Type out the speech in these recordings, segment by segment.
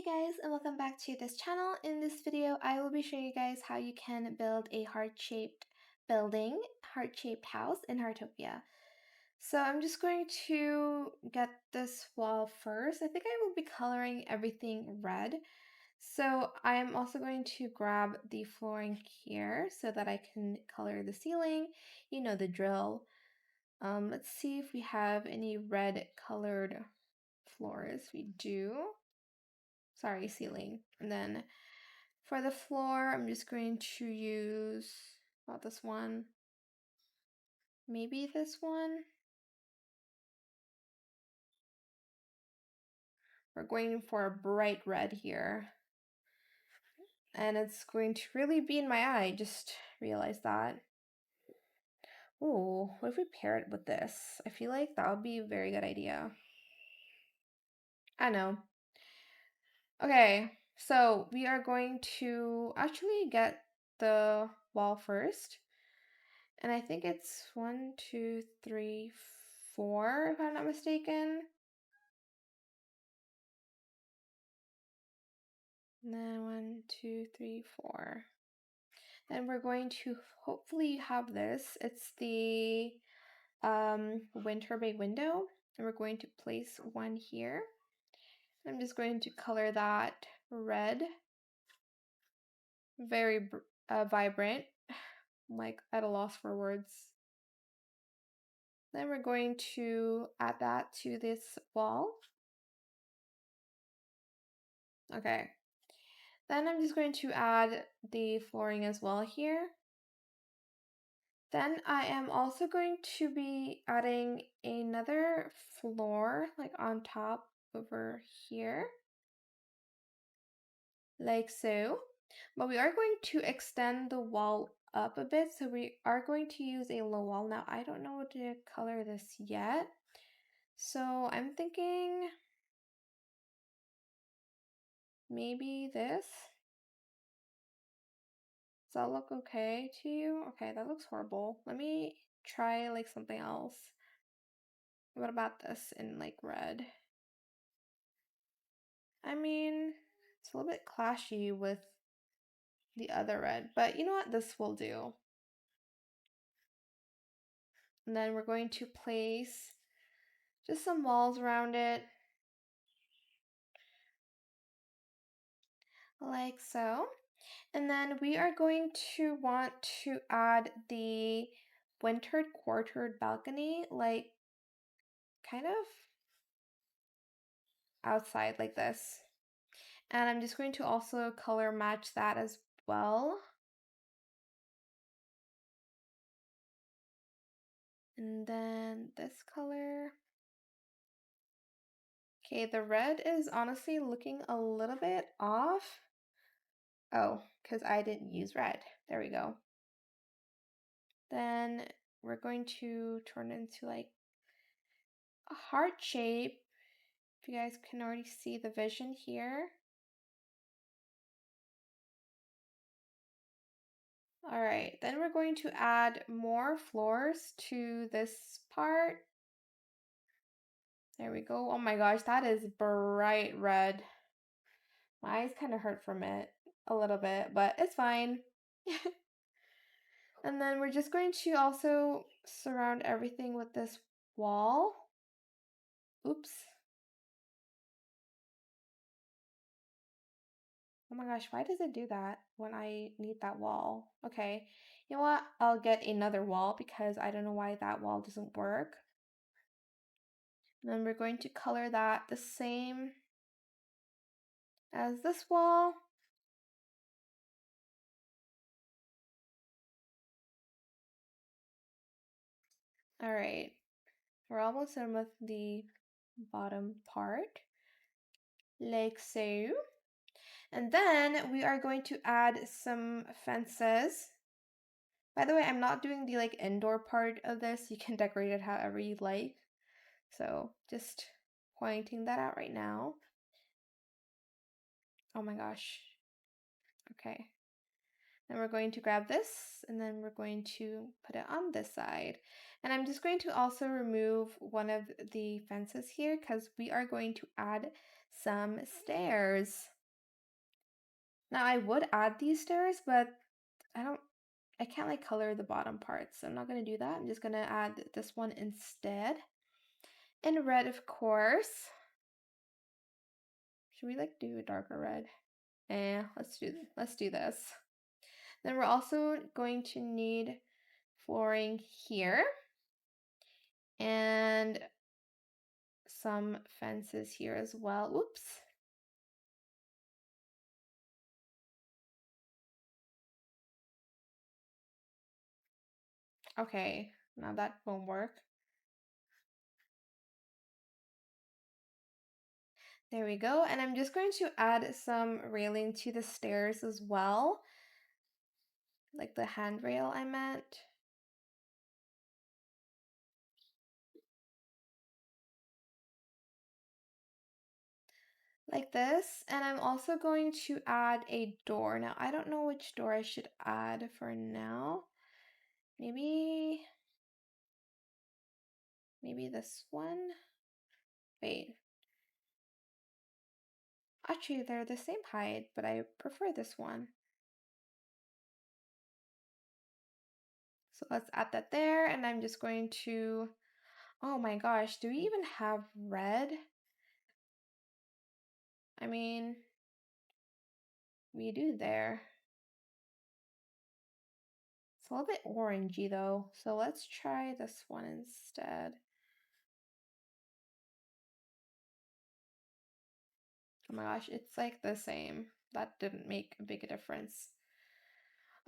guys, and welcome back to this channel. In this video, I will be showing you guys how you can build a heart-shaped building, heart-shaped house in Heartopia. So I'm just going to get this wall first. I think I will be coloring everything red. So I'm also going to grab the flooring here so that I can color the ceiling. You know the drill. Let's see if we have any red colored floors. We do. Sorry, ceiling. And then for the floor, I'm just going to use, not this one, maybe this one. We're going for a bright red here. And it's going to really be in my eye, just realized that. Ooh, what if we pair it with this? I feel like that would be a very good idea. I know. Okay, so we are going to actually get the wall first. And I think it's 1, 2, 3, 4, if I'm not mistaken. And then 1, 2, 3, 4. Then we're going to hopefully have this. It's the winter bay window. And we're going to place one here. I'm just going to color that red. Very vibrant. I'm like at a loss for words. Then we're going to add that to this wall. Okay. Then I'm just going to add the flooring as well here. Then I am also going to be adding another floor like on top over here. Like so. But we are going to extend the wall up a bit. So we are going to use a low wall. Now I don't know what to color this yet. So I'm thinking maybe this. Does that look okay to you? Okay, that looks horrible. Let me try like something else. What about this in like red? I mean, it's a little bit clashy with the other red, but you know what? This will do. And then we're going to place just some walls around it. Like so. And then we are going to want to add the wintered quartered balcony, like kind of outside like this. And I'm just going to also color match that as well. And then this color. Okay, the red is honestly looking a little bit off. Oh, because I didn't use red. There we go. Then we're going to turn it into like a heart shape. If you guys can already see the vision here. All right, then we're going to add more floors to this part. There we go. Oh my gosh, that is bright red. My eyes kind of hurt from it a little bit, but it's fine. And then we're just going to also surround everything with this wall. Oops. Oh my gosh, why does it do that when I need that wall? Okay, you know what? I'll get another wall because I don't know why that wall doesn't work. And then we're going to color that the same as this wall. All right, we're almost done with the bottom part, like so. And then we are going to add some fences. By the way, I'm not doing the like indoor part of this. You can decorate it however you like. So just pointing that out right now. Oh my gosh. Okay. Then we're going to grab this and then we're going to put it on this side. And I'm just going to also remove one of the fences here because we are going to add some stairs. Now I would add these stairs, but I can't like color the bottom parts, so I'm not gonna do that. I'm just gonna add this one instead. In red, of course. Should we like do a darker red? Let's do this. Then we're also going to need flooring here and some fences here as well. Whoops. Okay, now that won't work. There we go. And I'm just going to add some railing to the stairs as well. Like the handrail I meant. Like this. And I'm also going to add a door. Now, I don't know which door I should add for now. Maybe this one? Wait. Actually, they're the same height, but I prefer this one. So let's add that there, and I'm just going to, oh my gosh, do we even have red? I mean, we do there. It's a little bit orangey though, so let's try this one instead. Oh my gosh, it's like the same. That didn't make a big difference.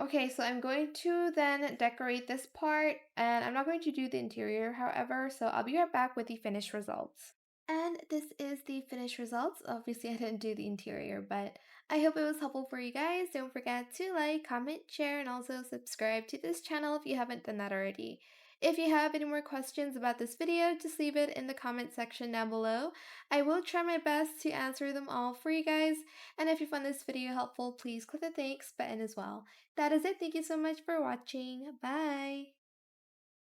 Okay, so I'm going to then decorate this part, and I'm not going to do the interior, however, so I'll be right back with the finished results. And this is the finished results. Obviously, I didn't do the interior, but I hope it was helpful for you guys. Don't forget to like, comment, share, and also subscribe to this channel if you haven't done that already. If you have any more questions about this video, just leave it in the comment section down below. I will try my best to answer them all for you guys. And if you found this video helpful, please click the thanks button as well. That is it. Thank you so much for watching. Bye!